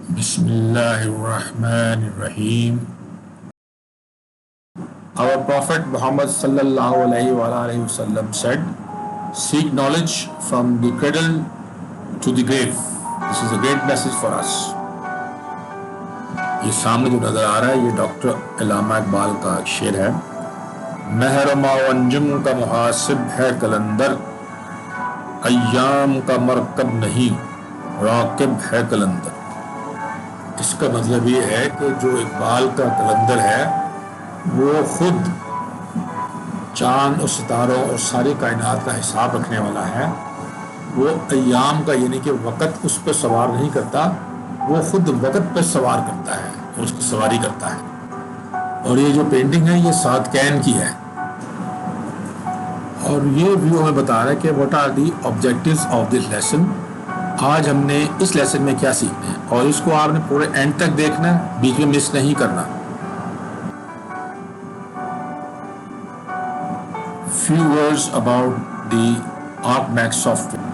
Bismillahirrahmanirrahim. Our Prophet Muhammad sallallahu alaihi wasallam said, "Seek knowledge from the cradle to the grave." This is a great message for us. یہ سامنے جو نظر آ رہا ہے یہ doctor علامہ اقبال کا شعر ہے. محرمہ و انجم کا محاسب ہے قلندر، ایام کا مرکب نہیں راکب ہے قلندر. اس کا مطلب یہ ہے کہ جو اقبال کا قلندر ہے وہ خود چاند اور ستاروں اور ساری کائنات کا حساب رکھنے والا ہے. وہ ایام کا یعنی کہ وقت اس پہ سوار نہیں کرتا، وہ خود وقت پہ سوار کرتا ہے اور اس کی سواری کرتا ہے. اور یہ جو پینٹنگ ہے یہ ساتکین کی ہے. اور یہ ویو ہمیں بتا رہا ہے کہ what are the objectives of this lesson. آج ہم نے اس لیسن میں کیا سیکھنا ہے اور اس کو آپ نے پورے اینڈ تک دیکھنا ہے، بیچ میں مس نہیں کرنا. Few words about the ArcMap software ویئر.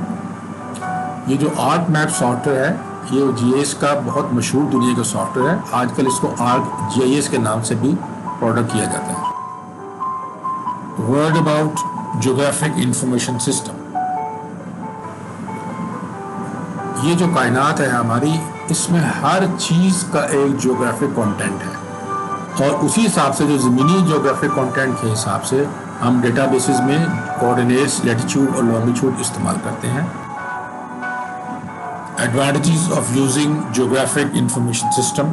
یہ جو آرک میپ سافٹ ویئر ہے یہ جی ایس کا بہت مشہور دنیا کا سافٹ ویئر ہے. آج کل اس کو آرک جی آئی ایس کے نام سے بھی پروڈکٹ کیا جاتا ہے. Word about geographic information system. یہ جو کائنات ہے ہماری، اس میں ہر چیز کا ایک جیوگرافک کانٹینٹ ہے اور اسی حساب سے جو زمینی جیوگرافک کانٹینٹ کے حساب سے ہم ڈیٹا بیسز میں کوآرڈینیٹس لیٹیچیوڈ اور لانگیٹیوڈ استعمال کرتے ہیں. Advantages of using geographic information system.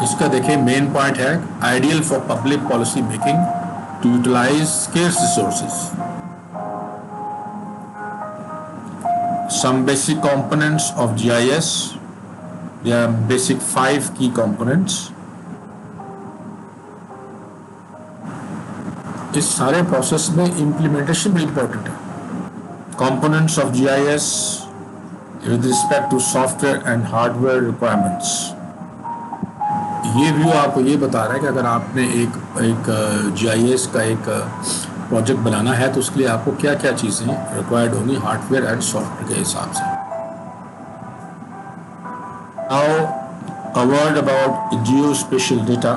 اس کا دیکھیں مین پوائنٹ ہے ideal for public policy making to utilize scarce resources. Some basic components of GIS. There are basic 5 key components. اس سارے پروسیس میں امپلیمنٹیشن بھی امپورٹنٹ ہے. Components of GIS with respect to software and hardware requirements. یہ view آپ کو یہ بتا رہا ہے کہ اگر آپ نے ایک GIS کا ایک پروجیکٹ بنانا ہے تو اس کے لیے آپ کو کیا کیا چیزیں ریکوائرڈ ہوں گی hard where and soft where کے حساب سے. Now a word about geospatial data.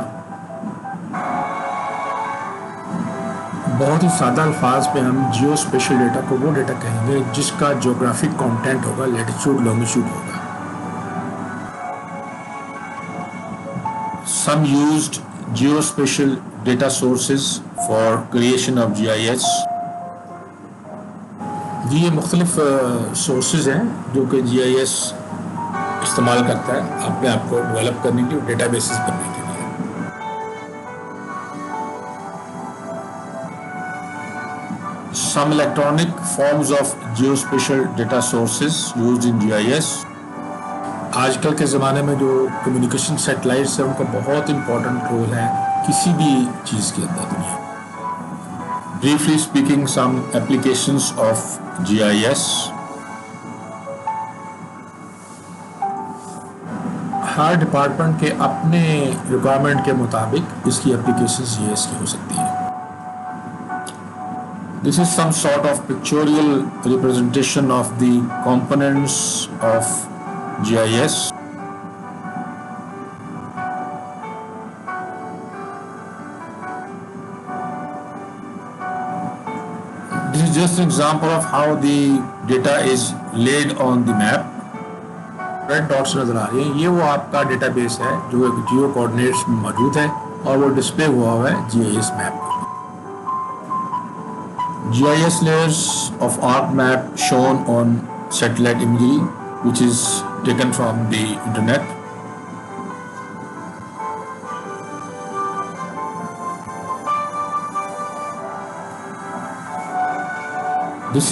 بہت ہی سادہ الفاظ پہ ہم جیو اسپیشل ڈیٹا کو وہ ڈیٹا کہیں گے جس کا جیوگرافک کانٹینٹ ہوگا لیٹیچیوڈ لانگیٹیوڈ ہوگا. Some used geospatial data sources for creation of GIS. یہ مختلف سورسز ہیں جو کہ جی آئی ایس استعمال کرتا ہے اپنے آپ کو ڈیولپ کرنے کے لیے، ڈیٹا بیسز بننے کے لیے. Some electronic forms of geospatial data sources used in GIS. آج کل کے زمانے میں جو کمیونیکیشن سیٹلائٹس ہیں ان کا بہت امپورٹنٹ رول ہے کسی بھی چیز کے اندر دنیا. Briefly speaking, some applications of GIS. Hare department کے اپنے ریکوائرمنٹ کے مطابق اس کی اپلیکیشنز GIS کی ہو سکتی ہیں. This is some sort of pictorial representation of the components of GIS. This is just an example of how the data is laid on the map. Red dots نظر آ رہی ہیں، یہ وہ آپ کا ڈیٹا بیس ہے جو ایک جیو کوآرڈینیٹس میں موجود ہے اور وہ ڈسپلے ہوا ہوا ہے G I S map. GIS layers of ARC map shown on satellite imagery which is taken from the internet. This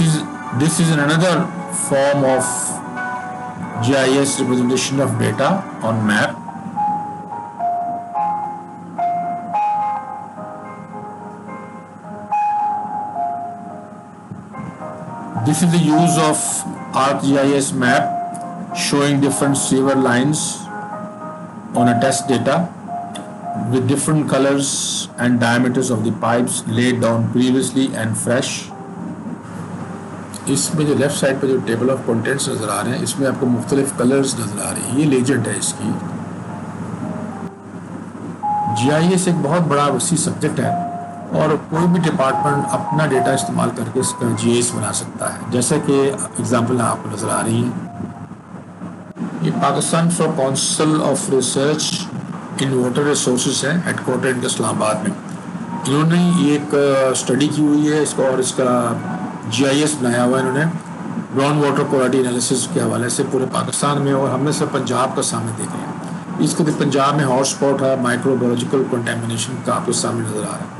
is another form of GIS representation of data on map. This is the use of ArcGIS map showing different sewer lines on a test data with different colors and diameters of the pipes laid down previously and fresh. اس میں جو left side پہ جو table of contends نظر آ رہے ہیں اس میں آپ کو مختلف کلرز نظر آ رہے ہیں. یہ لیجنڈ ہے اس کی. جی آئی ایس ایک بہت بڑا وسیع سبجیکٹ ہے اور کوئی بھی ڈپارٹمنٹ اپنا ڈیٹا استعمال کر کے اس کا جی آئی ایس بنا سکتا ہے. جیسے کہ اگزامپل آپ کو نظر آ رہی ہیں, یہ Pakistan for council of research in water resources ہے, ہیڈ کوارٹر ان کا اسلام آباد میں. انہوں نے یہ ایک اسٹڈی کی ہوئی ہے اس کو, اور اس کا جی آئی ایس بنایا ہوا ہے انہوں نے گراؤنڈ واٹر کوالٹی انالیسس کے حوالے سے پورے پاکستان میں, اور ہم نے صرف پنجاب کا سامنے دیکھے ہیں. اس کے پنجاب میں ہاٹ اسپاٹ ہے مائکرو بایولوجیکل کنٹامینیشن کا, آپ کے سامنے نظر آ رہا ہے.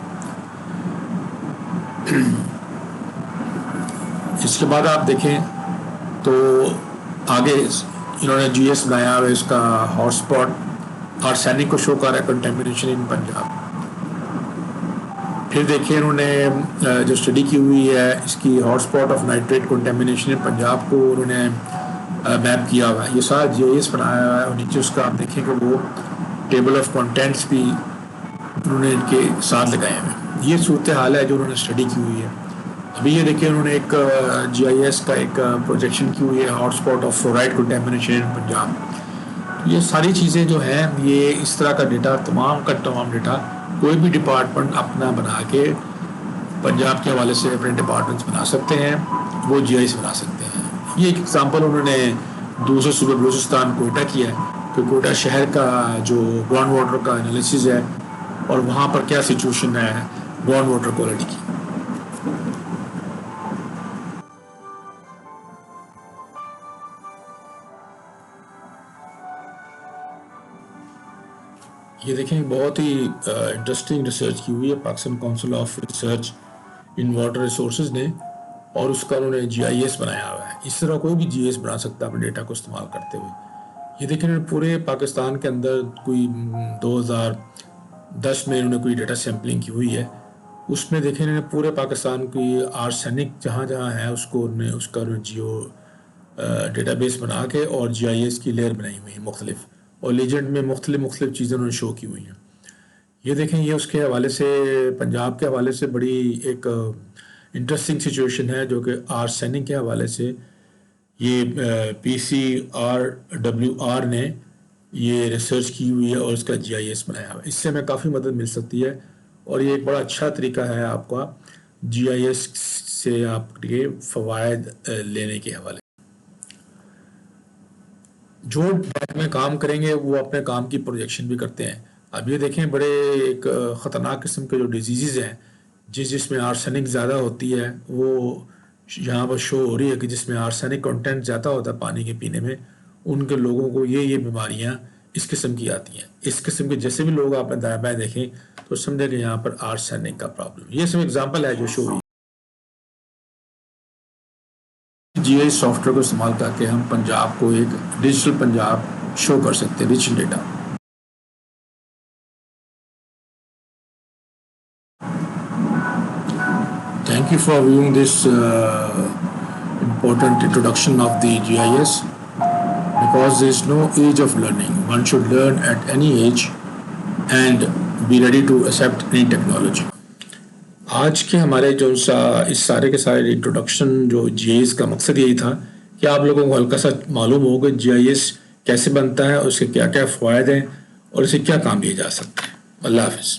اس کے بعد آپ دیکھیں تو آگے انہوں نے جی ایس بنایا ہوا ہے اس کا ہاٹ اسپاٹ آرسینک کو شو کر رہا ہے کنٹامینیشن ان پنجاب. پھر دیکھیں انہوں نے جو اسٹڈی کی ہوئی ہے اس کی ہاٹ اسپاٹ آف نائٹریٹ کنٹامینیشن ان پنجاب کو انہوں نے میپ کیا ہوا ہے. یہ سارا جی ایس بنایا ہوا ہے, اور نیچے اس کا آپ دیکھیں کہ وہ ٹیبل آف کنٹینٹس بھی انہوں نے ان کے ساتھ لگائے ہیں. یہ صورتحال ہے جو انہوں نے اسٹڈی کی ہوئی ہے. ابھی یہ دیکھیں انہوں نے ایک جی آئی ایس کا ایک پروجیکشن کی ہوئی ہے ہاٹ اسپاٹ آف فلورائڈ کنٹامینیشن ان پنجاب. یہ ساری چیزیں جو ہیں یہ اس طرح کا ڈیٹا تمام کا تمام ڈیٹا کوئی بھی ڈپارٹمنٹ اپنا بنا کے پنجاب کے حوالے سے اپنے ڈپارٹمنٹس بنا سکتے ہیں, وہ جی آئی ایس بنا سکتے ہیں. یہ ایک ایگزامپل انہوں نے دوسرے صوبے بلوچستان کوئٹہ کیا ہے کہ کوئٹہ شہر کا جو گراؤنڈ واٹر کا انالیسز ہے اور وہاں پر کیا سچویشن ہے گراؤنڈ واٹر کوالٹی کی. یہ دیکھیں بہت ہی انٹرسٹنگ ریسرچ کی ہوئی ہے Pakistan council of research in water resources نے, اور اس کا انہوں نے جی آئی ایس بنایا ہوا ہے. اس طرح کوئی بھی جی ایس بنا سکتا ہے اپنے ڈیٹا کو استعمال کرتے ہوئے. یہ دیکھیں انہوں نے پورے پاکستان کے اندر کوئی 2010 میں انہوں نے کوئی ڈیٹا سیمپلنگ کی ہوئی ہے. اس میں دیکھیں انہوں نے پورے پاکستان کی آرسینک جہاں جہاں ہے اس کو انہوں نے اس کا جیو ڈیٹا بیس بنا کے اور جی آئی ایس کی لیئر بنائی ہوئی ہیں مختلف, اور لیجنڈ میں مختلف چیزیں انہوں نے شو کی ہوئی ہیں. یہ دیکھیں یہ اس کے حوالے سے پنجاب کے حوالے سے بڑی ایک انٹرسٹنگ سچویشن ہے جو کہ آرسینک کے حوالے سے یہ پی سی آر ڈبلیو آر نے یہ ریسرچ کی ہوئی ہے اور اس کا جی آئی ایس بنایا ہوا ہے. اس سے ہمیں کافی مدد مل سکتی ہے, اور یہ ایک بڑا اچھا طریقہ ہے آپ کا جی آئی ایس سے آپ کے فوائد لینے کے حوالے. جو میں کام کریں گے وہ اپنے کام کی پروجیکشن بھی کرتے ہیں. اب یہ دیکھیں بڑے ایک خطرناک قسم کے جو ڈیزیزز ہیں جس میں آرسینک زیادہ ہوتی ہے, وہ یہاں پر شو ہو رہی ہے کہ جس میں آرسینک کنٹینٹ زیادہ ہوتا ہے پانی کے پینے میں, ان کے لوگوں کو یہ بیماریاں اس قسم کی آتی ہیں. اس قسم کے جیسے بھی لوگ آپ دائیں بائیں دیکھیں تو سمجھیں کہ یہاں پر آرسینک کا پرابلم. یہ سب ایگزامپل ہے جو شو ہوئی. جی آئی سافٹ ویئر کو استعمال کر کے ہم پنجاب کو ایک ڈیجیٹل پنجاب شو کر سکتے ہیں, rich data. Thank you for viewing this important introduction of the GIS. Because there is no age of learning, one should learn at any age and be ready to accept any technology. آج کے ہمارے جو اس سارے کے سارے introduction جو جی I S کا مقصد یہی تھا کہ آپ لوگوں کو ہلکا سا معلوم ہو کہ جی آئی ایس کیسے بنتا ہے, اور اس کے کیا کیا فوائد ہیں, اور اسے کیا کام لیا جا سکتا ہے. اللہ حافظ.